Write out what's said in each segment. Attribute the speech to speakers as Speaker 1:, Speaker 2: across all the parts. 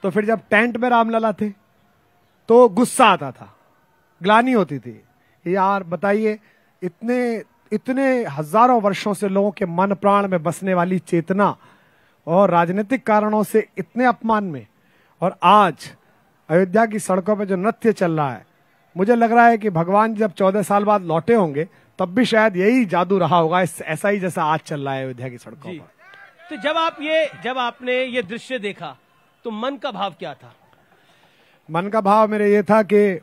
Speaker 1: तो फिर जब टेंट में रामलला थे तो गुस्सा आता था, ग्लानि होती थी। यार बताइए, इतने इतने हजारों वर्षों से लोगों के मन प्राण में बसने वाली चेतना और राजनीतिक कारणों से इतने अपमान में, और आज अयोध्या की सड़कों पे जो नृत्य चल रहा है, मुझे लग रहा है कि भगवान जब 14 साल बाद लौटे होंगे तब भी शायद यही जादू रहा होगा, ऐसा ही जैसा आज चल रहा है अयोध्या की सड़कों पर।
Speaker 2: तो जब आपने ये दृश्य देखा तो मन का भाव क्या था?
Speaker 1: मन का भाव मेरे ये था कि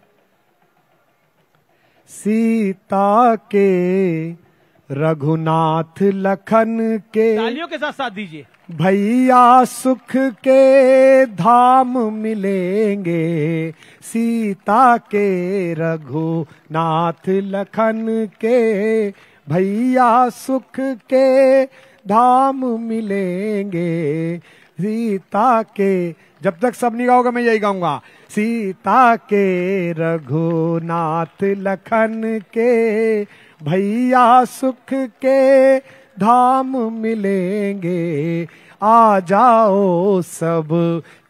Speaker 1: सीता के रघुनाथ लखन के,
Speaker 2: तालियों के साथ साथ दीजिए,
Speaker 1: भैया सुख के धाम मिलेंगे, सीता के रघुनाथ लखन के, भैया सुख के धाम मिलेंगे, सीता के, जब तक सब नहीं गाओगे मैं यही गाऊंगा, सीता के रघुनाथ लखन के, भैया सुख के धाम मिलेंगे, आ जाओ सब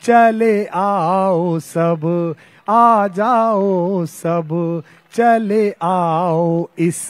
Speaker 1: चले आओ सब, आ जाओ सब चले आओ, इस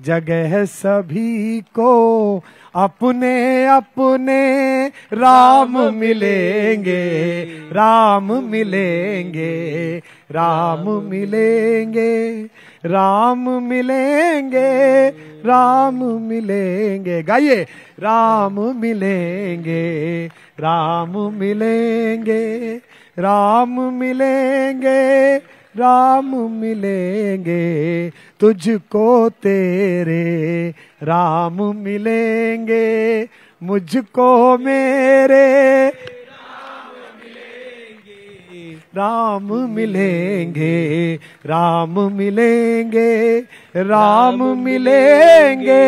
Speaker 1: जगह सभी को अपने अपने राम मिलेंगे, राम मिलेंगे, राम मिलेंगे, राम मिलेंगे, राम मिलेंगे, गाइए, राम मिलेंगे, राम मिलेंगे, राम मिलेंगे, राम मिलेंगे, तुझको तेरे राम मिलेंगे, मुझको मेरे राम मिलेंगे, राम मिलेंगे, राम मिलेंगे, राम मिलेंगे,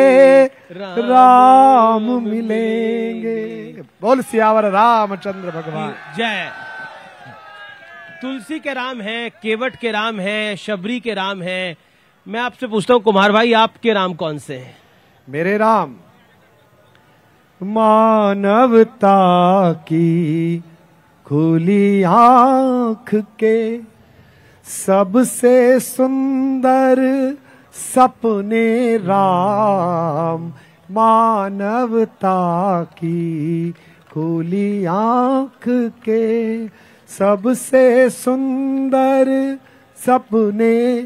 Speaker 1: राम मिलेंगे। बोल सियावर रामचंद्र भगवान
Speaker 2: जय। तुलसी के राम हैं, केवट के राम हैं, शबरी के राम हैं। मैं आपसे पूछता हूँ कुमार भाई, आपके राम कौन से हैं?
Speaker 1: मेरे राम मानवता की खुली आंख के, सबसे सुंदर सपने राम, मानवता की खुली आंख के, सबसे सुंदर सपने,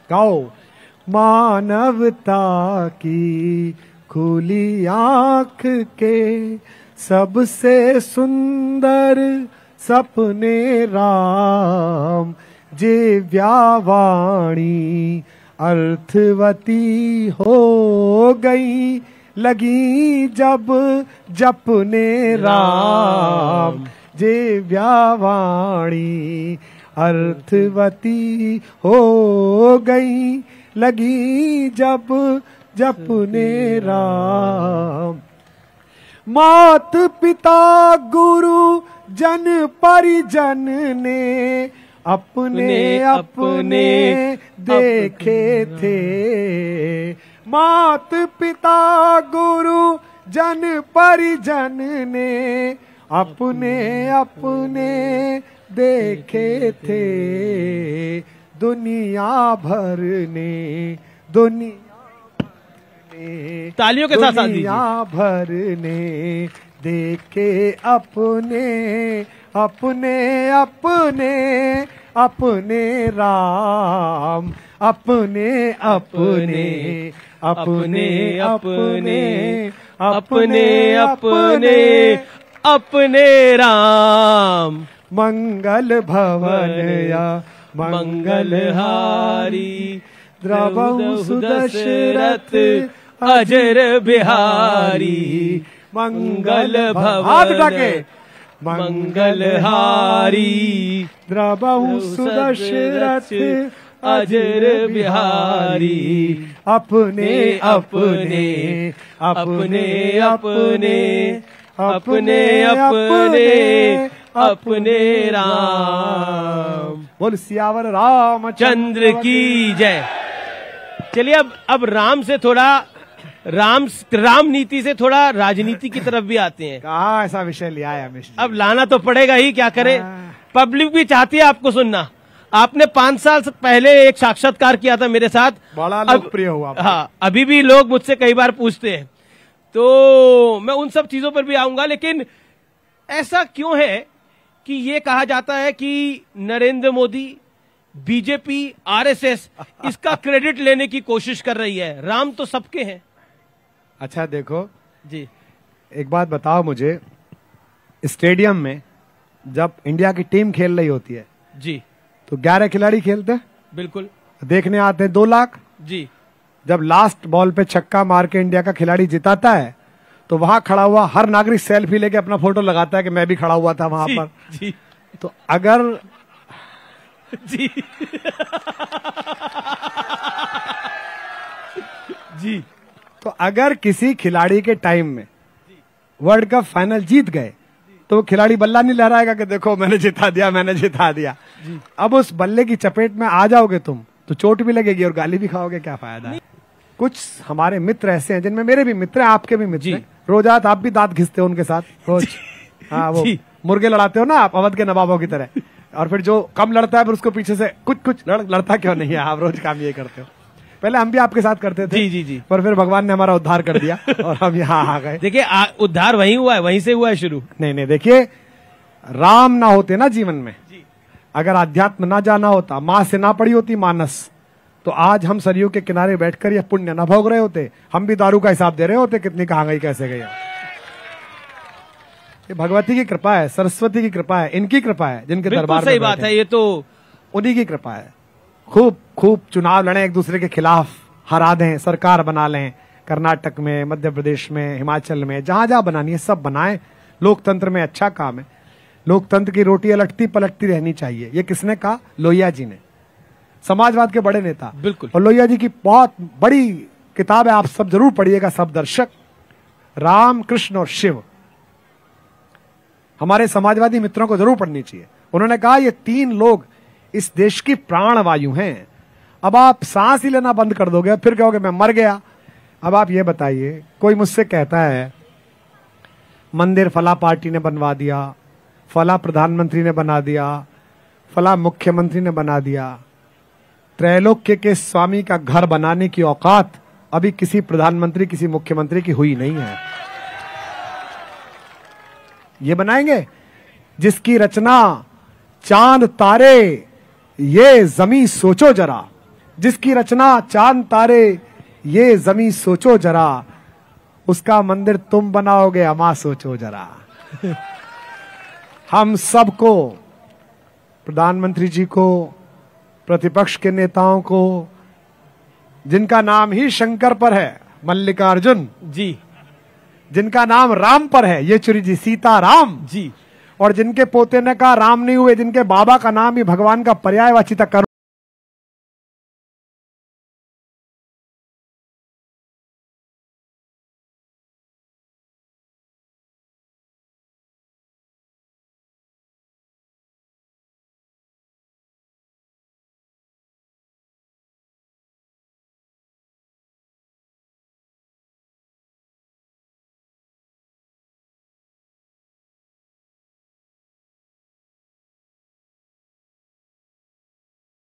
Speaker 1: गाओ, मानवता की खुली आंख के, सबसे सुंदर सपने राम, जिव्यावाणी अर्थवती हो गई, लगी जब जपने राम, जिव्यावाणी अर्थवती हो गई, लगी जब जपने राम, मात पिता गुरु जन परिजन ने अपने अपने देखे थे, मात पिता गुरु जन परिजन ने अपने अपने देखे थे, दुनिया भर ने,
Speaker 2: तालियों के साथ साथ
Speaker 1: दुनिया भर ने देखे अपने अपने अपने अपने राम, अपने अपने अपने अपने
Speaker 2: अपने अपने अपने राम,
Speaker 1: मंगल भवन या
Speaker 2: मंगलहारी,
Speaker 1: द्रवहु
Speaker 2: सुदशरथ अजर बिहारी, मंगल भवन मंगलहारी,
Speaker 1: द्रवहु सुदशरथ
Speaker 2: अजर बिहारी,
Speaker 1: अपने अपने अपने अपने अपने अपने अपने राम। बोल सियावर रामचंद्र
Speaker 2: की जय। चलिए अब राम से थोड़ा राम नीति से थोड़ा राजनीति की तरफ भी आते हैं।
Speaker 1: कहा ऐसा विषय लिया है अमित जी?
Speaker 2: अब लाना तो पड़ेगा ही, क्या करे, पब्लिक भी चाहती है आपको सुनना। आपने 5 साल पहले एक साक्षात्कार किया था मेरे साथ,
Speaker 1: बड़ा लोकप्रिय हुआ।
Speaker 2: हाँ, अभी भी लोग मुझसे कई बार पूछते हैं, तो मैं उन सब चीजों पर भी आऊंगा। लेकिन ऐसा क्यों है कि ये कहा जाता है कि नरेंद्र मोदी, बीजेपी, आरएसएस इसका क्रेडिट लेने की कोशिश कर रही है? राम तो सबके हैं।
Speaker 1: अच्छा देखो
Speaker 2: जी,
Speaker 1: एक बात बताओ मुझे, स्टेडियम में जब इंडिया की टीम खेल रही होती है
Speaker 2: जी,
Speaker 1: तो 11 खिलाड़ी खेलते हैं,
Speaker 2: बिल्कुल,
Speaker 1: देखने आते हैं 2 लाख।
Speaker 2: जी,
Speaker 1: जब लास्ट बॉल पे छक्का मार के इंडिया का खिलाड़ी जिताता है तो वहां खड़ा हुआ हर नागरिक सेल्फी लेके अपना फोटो लगाता है कि मैं भी खड़ा हुआ था वहां पर।
Speaker 2: जी,
Speaker 1: तो अगर
Speaker 2: जी जी,
Speaker 1: तो अगर किसी खिलाड़ी के टाइम में वर्ल्ड कप फाइनल जीत गए तो वो खिलाड़ी बल्ला नहीं लहराएगा कि देखो मैंने जिता दिया, मैंने जिता दिया। अब उस बल्ले की चपेट में आ जाओगे तुम तो चोट भी लगेगी और गाली भी खाओगे, क्या फायदा है? कुछ हमारे मित्र ऐसे हैं जिनमें मेरे भी मित्र हैं, आपके भी मित्र हैं, रोजात आप भी दांत घिसते हो उनके साथ रोज। हाँ, वो मुर्गे लड़ाते हो ना आप अवध के नवाबों की तरह, और फिर जो कम लड़ता है फिर उसको पीछे से कुछ लड़ता क्यों नहीं है? आप रोज काम ये करते हो। पहले हम भी आपके साथ करते थे,
Speaker 2: जी जी जी,
Speaker 1: पर फिर भगवान ने हमारा उद्धार कर दिया और हम यहाँ आ गए।
Speaker 2: देखिए उद्धार वहीं हुआ है, वहीं से हुआ है शुरू।
Speaker 1: नहीं, देखिए राम ना होते ना जीवन में, अगर अध्यात्म ना जाना होता, माँ से ना पड़ी होती मानस, तो आज हम सरयू के किनारे बैठकर यह पुण्य न भोग रहे होते, हम भी दारू का हिसाब दे रहे होते कितनी कहाँ गई कैसे गई। ये भगवती की कृपा है, सरस्वती की कृपा है, इनकी कृपा है जिनके दरबार में
Speaker 2: सही बात है, ये तो
Speaker 1: उन्हीं की कृपा है। खूब खूब चुनाव लड़े, एक दूसरे के खिलाफ हरा दें, सरकार बना लें, कर्नाटक में, मध्य प्रदेश में, हिमाचल में, जहां जहां बनानी है सब बनाएं। लोकतंत्र में अच्छा काम है, लोकतंत्र की रोटी अलटती पलटती रहनी चाहिए। ये किसने कहा? लोहिया जी ने, समाजवाद के बड़े नेता।
Speaker 2: बिल्कुल,
Speaker 1: और लोहिया जी की बहुत बड़ी किताब है, आप सब जरूर पढ़िएगा, सब दर्शक, राम, कृष्ण और शिव। हमारे समाजवादी मित्रों को जरूर पढ़नी चाहिए। उन्होंने कहा ये 3 लोग इस देश की प्राण वायु हैं। अब आप सांस ही लेना बंद कर दोगे, फिर कहोगे मैं मर गया। अब आप ये बताइए, कोई मुझसे कहता है मंदिर फला पार्टी ने बनवा दिया, फला प्रधानमंत्री ने बना दिया, फला मुख्यमंत्री ने बना दिया। त्रैलोक्य के स्वामी का घर बनाने की औकात अभी किसी प्रधानमंत्री, किसी मुख्यमंत्री की हुई नहीं है। ये बनाएंगे जिसकी रचना चांद तारे ये जमी सोचो जरा, जिसकी रचना चांद तारे ये जमी सोचो जरा, उसका मंदिर तुम बनाओगे अमा सोचो जरा। हम सबको, प्रधानमंत्री जी को, प्रतिपक्ष के नेताओं को, जिनका नाम ही शंकर पर है, मल्लिकार्जुन
Speaker 2: जी,
Speaker 1: जिनका नाम राम पर है, येचुरी जी, सीताराम
Speaker 2: जी,
Speaker 1: और जिनके पोते ने कहा राम नहीं हुए, जिनके बाबा का नाम ही भगवान का पर्यायवाची था,